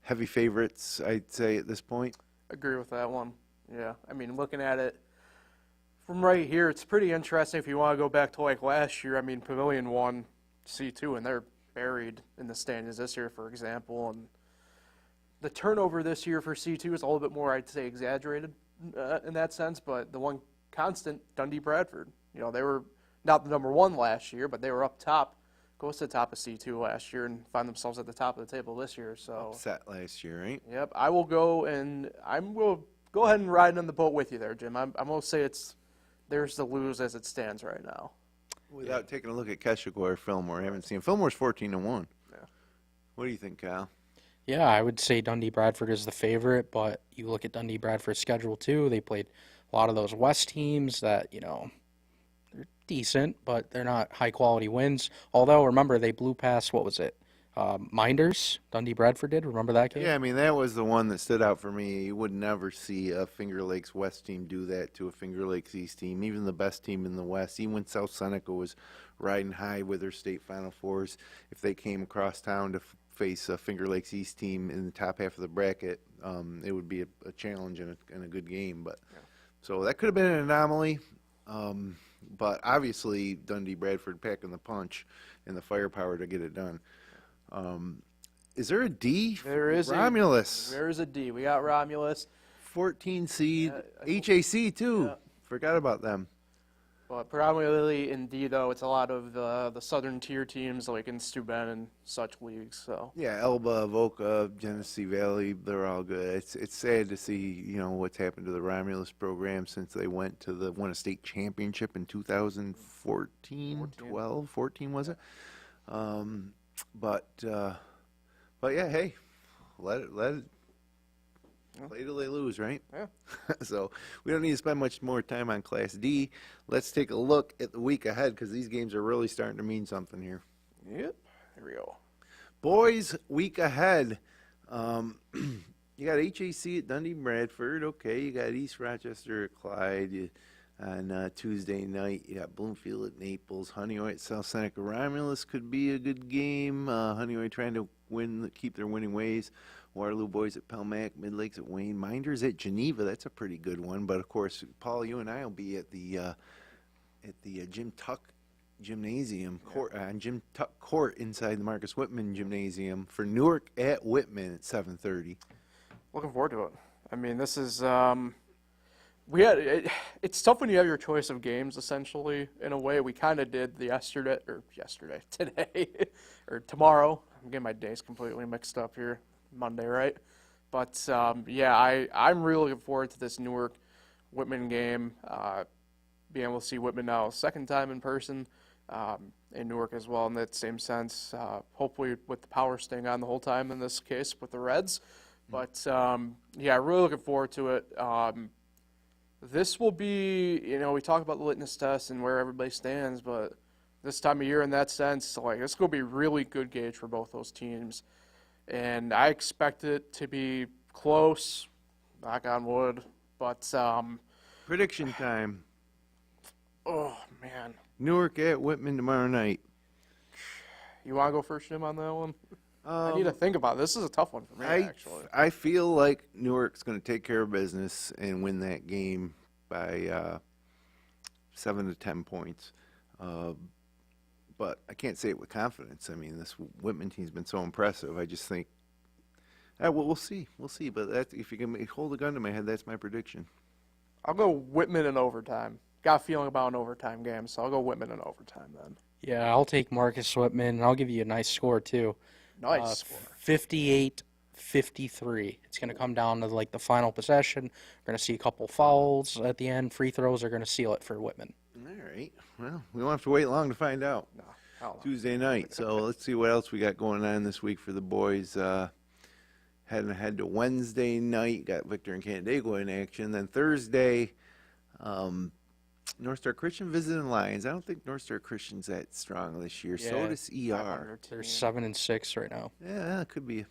heavy favorites, I'd say at this point. agree with that one. Yeah, I mean, looking at it from right here, it's pretty interesting if you want to go back to like last year. I mean, Pavilion won C2, and they're buried in the standings this year, for example. And the turnover this year for C2 is a little bit more, I'd say, exaggerated in that sense. But the one constant, Dundee Bradford, they were not the number 1 last year, but they were up top, close to the top of C2 last year, and find themselves at the top of the table this year. So Upset last year, right? Yep, I will go go ahead and ride on the boat with you there, Jim. I'm going to say there's the lose as it stands right now. Without taking a look at Keshequa or Fillmore, I haven't seen Fillmore's 14-1. Yeah. What do you think, Kyle? Yeah, I would say Dundee Bradford is the favorite, but you look at Dundee Bradford's schedule too. They played a lot of those West teams that, they're decent, but they're not high quality wins. Although, remember, they blew past, what was it? Minders, Dundee Bradford did. Remember that game? Yeah, I mean, that was the one that stood out for me. You would never see a Finger Lakes West team do that to a Finger Lakes East team, even the best team in the West. Even when South Seneca was riding high with their state Final Fours, if they came across town to face a Finger Lakes East team in the top half of the bracket, it would be a challenge and a good game. But so that could have been an anomaly. But obviously Dundee Bradford packing the punch and the firepower to get it done. Is there a D? There is Romulus. There is a D. We got Romulus. 14 seed. HAC too. Yeah. Forgot about them. But predominantly in D, though, it's a lot of the southern tier teams like in Steuben and such leagues. So Yeah, Elba, Avoca, Genesee Valley, they're all good. It's sad to see, what's happened to the Romulus program since they won a state championship in 2014, 14 was it? But yeah, hey, let it play till they lose, right? Yeah. So we don't need to spend much more time on Class D. Let's take a look at the week ahead because these games are really starting to mean something here. Yep. Here we go. Boys, week ahead. You got HAC at Dundee Bradford. Okay, you got East Rochester at Clyde on Tuesday night. You got Bloomfield at Naples. Honeoye at South Seneca. Romulus could be a good game. Honeoye trying to keep their winning ways. Waterloo boys at Pelmac, Mid-Lakes at Wayne, Minders at Geneva. That's a pretty good one. But of course, Paul, you and I will be at the Jim Tuck Gymnasium court, Jim Tuck Court inside the Marcus Whitman Gymnasium for Newark at Whitman at 7:30. Looking forward to it. I mean, this is it's tough when you have your choice of games. Essentially, in a way, we kind of did today, or tomorrow. I'm getting my days completely mixed up here. Monday, right? But I'm really looking forward to this Newark Whitman game. Being able to see Whitman now second time in person in Newark as well in that same sense. Hopefully with the power staying on the whole time in this case with the Reds. But really looking forward to it. This will be, we talk about the litmus test and where everybody stands, but this time of year in that sense, this is going to be a really good gauge for both those teams. And I expect it to be close, knock on wood, but Prediction time. oh, man. Newark at Whitman tomorrow night. You want to go first, Jim, on that one? I need to think about it. This is a tough one for me, actually. I feel like Newark's going to take care of business and win that game by 7 to 10 points. But I can't say it with confidence. I mean, this Whitman team's been so impressive. I just think, we'll see. We'll see. But if you can hold a gun to my head, that's my prediction. I'll go Whitman in overtime. Got a feeling about an overtime game, so I'll go Whitman in overtime then. Yeah, I'll take Marcus Whitman, and I'll give you a nice score, too. Nice score. 58-53. It's going to come down to, the final possession. We're going to see a couple fouls at the end. Free throws are going to seal it for Whitman. All right. Well, we won't have to wait long to find out. No, hell no. Tuesday night. So let's see what else we got going on this week for the boys. Heading ahead to Wednesday night, got Victor and Canandaigua in action. Then Thursday, North Star Christian visiting Lions. I don't think North Star Christian's that strong this year. Yeah. Sodus ER. They're 7-6 right now. Yeah, it could be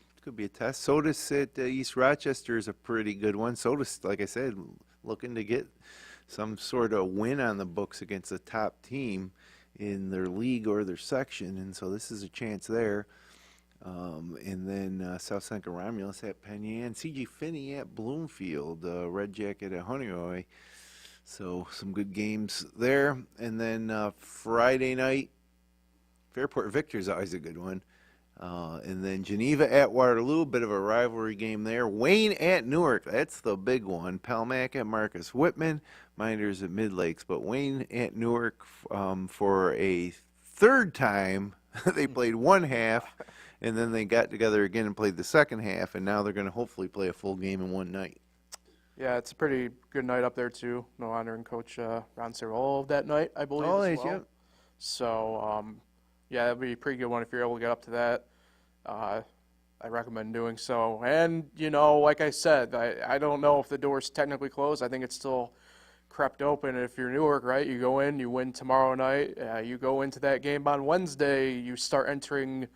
a test. Sodus at East Rochester is a pretty good one. Sodus, like I said, looking to get some sort of win on the books against a top team in their league or their section, and so this is a chance there. And then South Seneca Romulus at Penn Yan, C.G. Finney at Bloomfield, Red Jacket at Honeoye. So some good games there. And then Friday night, Fairport Victor is always a good one. And then Geneva at Waterloo, bit of a rivalry game there. Wayne at Newark, that's the big one. Pelmac at Marcus Whitman, Minders at Mid-Lakes. But Wayne at Newark for a third time. They played one half, and then they got together again and played the second half, and now they're going to hopefully play a full game in one night. Yeah, it's a pretty good night up there, too. No honoring Coach Ron Cirolo that night, I believe, as well. Yeah. So, that'd be a pretty good one if you're able to get up to that. I recommend doing so. And, like I said, I don't know if the door's technically closed. I think it's still crept open. If you're Newark, right, you go in, you win tomorrow night. You go into that game on Wednesday, you start entering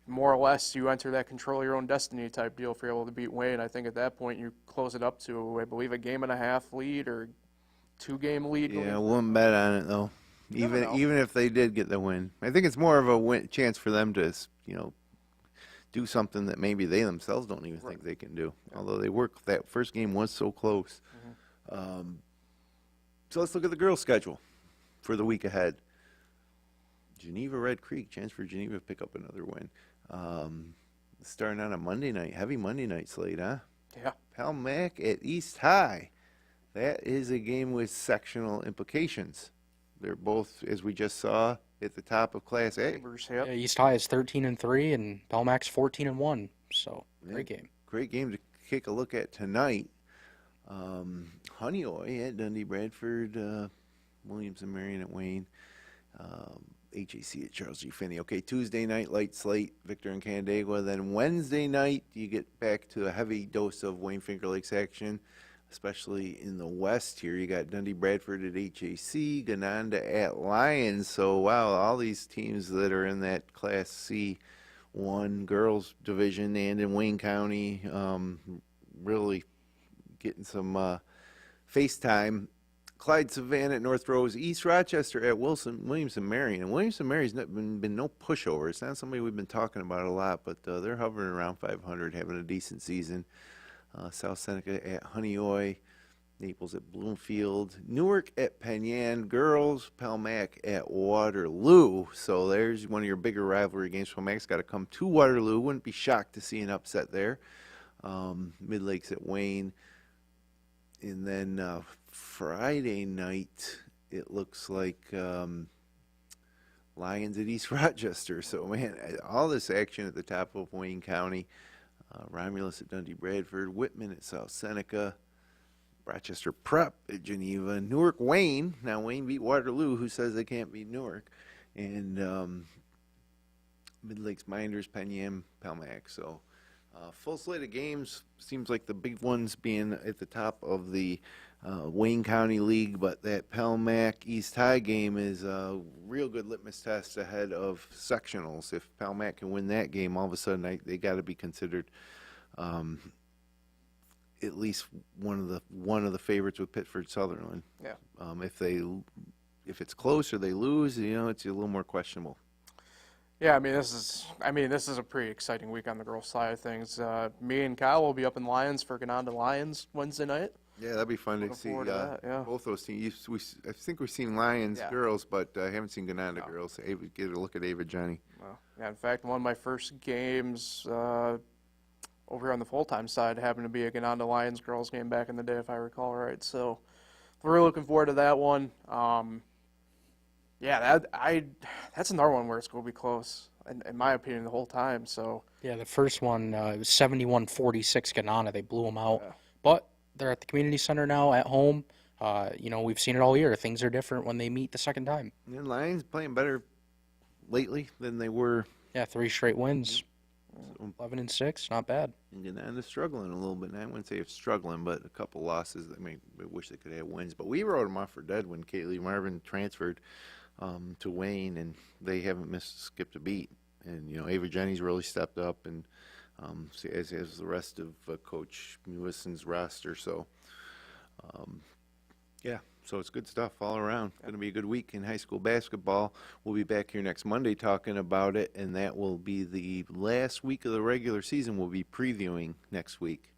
more or less, you enter that control your own destiny type deal if you're able to beat Wayne. I think at that point you close it up to, I believe, a 1.5 lead or 2-game lead. Yeah, I wouldn't bet on it, though. Even if they did get the win. I think it's more of a chance for them to, do something that maybe they themselves don't even think they can do. Although that first game was so close. So let's look at the girls' schedule for the week ahead. Geneva Red Creek, chance for Geneva to pick up another win. Starting on a Monday night, heavy Monday night slate, huh? Yeah. Palmac at East High. That is a game with sectional implications. They're both, as we just saw, at the top of Class A. Yep. Yeah, East High is 13-3 and Belmac's 14-1 . So great game. Great game to take a look at tonight. Honeoye at Dundee Bradford, Williamson Marion at Wayne, HAC at Charles G. Finney. Okay, Tuesday night, light slate, Victor and Canandaigua. Then Wednesday night, you get back to a heavy dose of Wayne Finger Lakes action, especially in the West here. You got Dundee Bradford at HAC, Gananda at Lions. So, wow, all these teams that are in that Class C1 girls division and in Wayne County really getting some face time. Clyde Savannah at North Rose, East Rochester at Williamson Marion. And Williamson Marion's been no pushover. It's not somebody we've been talking about a lot, but they're hovering around 500, having a decent season. South Seneca at Honeoye, Naples at Bloomfield, Newark at Penyan, girls, Palmac at Waterloo. So there's one of your bigger rivalry games. Palmac's got to come to Waterloo. Wouldn't be shocked to see an upset there. Mid-Lakes at Wayne. And then Friday night, it looks like Lions at East Rochester. So, man, all this action at the top of Wayne County. Romulus at Dundee Bradford, Whitman at South Seneca, Rochester Prep at Geneva, Newark Wayne. Now, Wayne beat Waterloo, who says they can't beat Newark. And Mid-Lakes Minders, Penyan, Palmac. So, full slate of games. Seems like the big ones being at the top of the Wayne County League, but that Palmac East High game is a real good litmus test ahead of sectionals. If Palmac can win that game, all of a sudden they got to be considered at least one of the favorites with Pittsford Sutherland. Yeah. If it's close or they lose, it's a little more questionable. Yeah, this is a pretty exciting week on the girls' side of things. Me and Kyle will be up in Lions for Gananda Lions Wednesday night. Yeah, that'd be fun to Looking see forward to that, yeah. both those teams. I think we've seen Lions girls, but I haven't seen Gananda girls. Get a look at Ava Johnny. Well, yeah, in fact, one of my first games over on the full-time side happened to be a Gananda Lions girls game back in the day, if I recall right. So we're looking forward to that one. Yeah, that's another one where it's going to be close, in my opinion, the whole time. So Yeah, the first one it was 71-46 Gananda. They blew them out. Yeah. But they're at the community center now at home. We've seen it all year. Things are different when they meet the second time. And Lions playing better lately than they were. Yeah, 3 straight wins. 11-6, not bad. And Gananda's struggling a little bit. And I wouldn't say it's struggling, but a couple losses. I wish they could have wins. But we wrote them off for dead when Kaylee Marvin transferred to Wayne, and they haven't skipped a beat. And Ava Jenny's really stepped up, and as the rest of Coach Mewison's roster. So, so it's good stuff all around. Going to be a good week in high school basketball. We'll be back here next Monday talking about it, and that will be the last week of the regular season. We'll be previewing next week.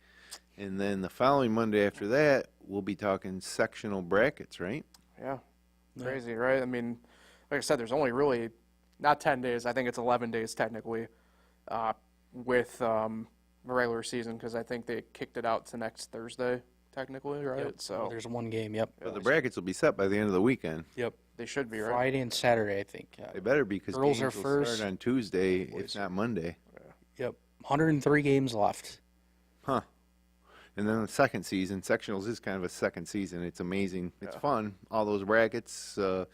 And then the following Monday after that, we'll be talking sectional brackets, right? yeah, crazy, right? Like I said, there's only really not 10 days. I think it's 11 days technically with the regular season, because I think they kicked it out to next Thursday technically, right? Yep. So There's one game, yep. But the brackets will be set by the end of the weekend. Yep. they should be, right? Friday and Saturday, I think. They better be, because Girls games are will first. start on Tuesday, Boys. if not Monday. Yep. 103 games left. Huh. And then the second season, sectionals is kind of a second season. It's amazing. It's fun. All those brackets, a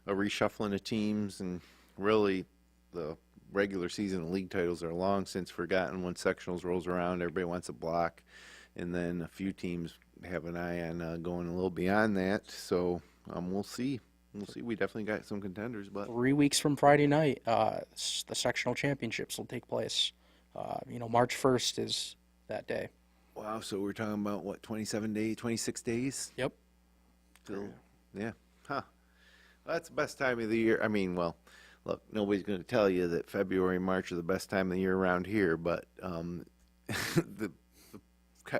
reshuffling of teams, and really the regular season and league titles are long since forgotten. When sectionals rolls around, everybody wants a block. And then a few teams have an eye on going a little beyond that. So we'll see. We'll see. We definitely got some contenders, but 3 weeks from Friday night, the sectional championships will take place. March 1st is that day. wow. So we're talking about what, 26 days? Yep. Till, yeah. Huh. Well, that's the best time of the year. look, nobody's going to tell you that February and March are the best time of the year around here, but the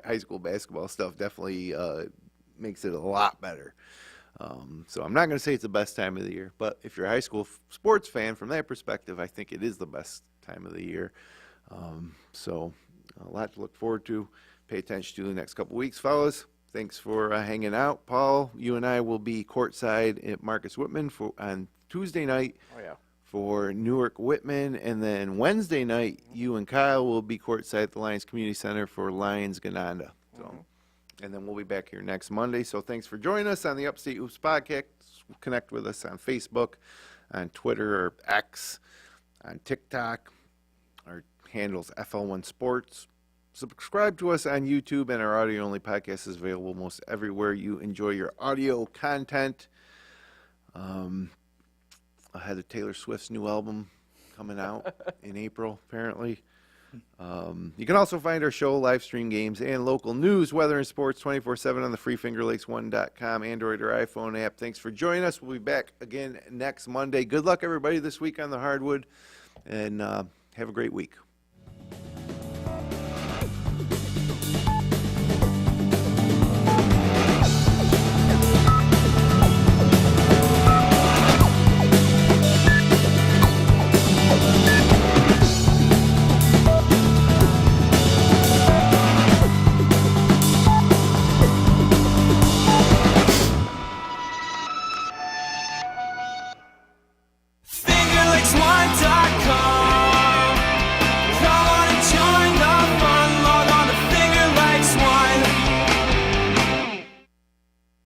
high school basketball stuff definitely makes it a lot better. So I'm not going to say it's the best time of the year, but if you're a high school sports fan, from that perspective, I think it is the best time of the year. So a lot to look forward to. Pay attention to the next couple weeks, fellas. Thanks for hanging out. Paul, you and I will be courtside at Marcus Whitman on Tuesday night for Newark Whitman, and then Wednesday night, you and Kyle will be courtside at the Lions Community Center for Lions Gananda. So. And then we'll be back here next Monday. So thanks for joining us on the Upstate Hoops podcast. Connect with us on Facebook, on Twitter or X, on TikTok. Our handle's FL1 Sports. Subscribe to us on YouTube, and our audio-only podcast is available most everywhere you enjoy your audio content. Ahead of Taylor Swift's new album coming out in April, apparently. You can also find our show, live stream games, and local news, weather, and sports 24/7 on the free FingerLakes1.com Android or iPhone app. Thanks for joining us. We'll be back again next Monday. Good luck, everybody, this week on the hardwood, and have a great week.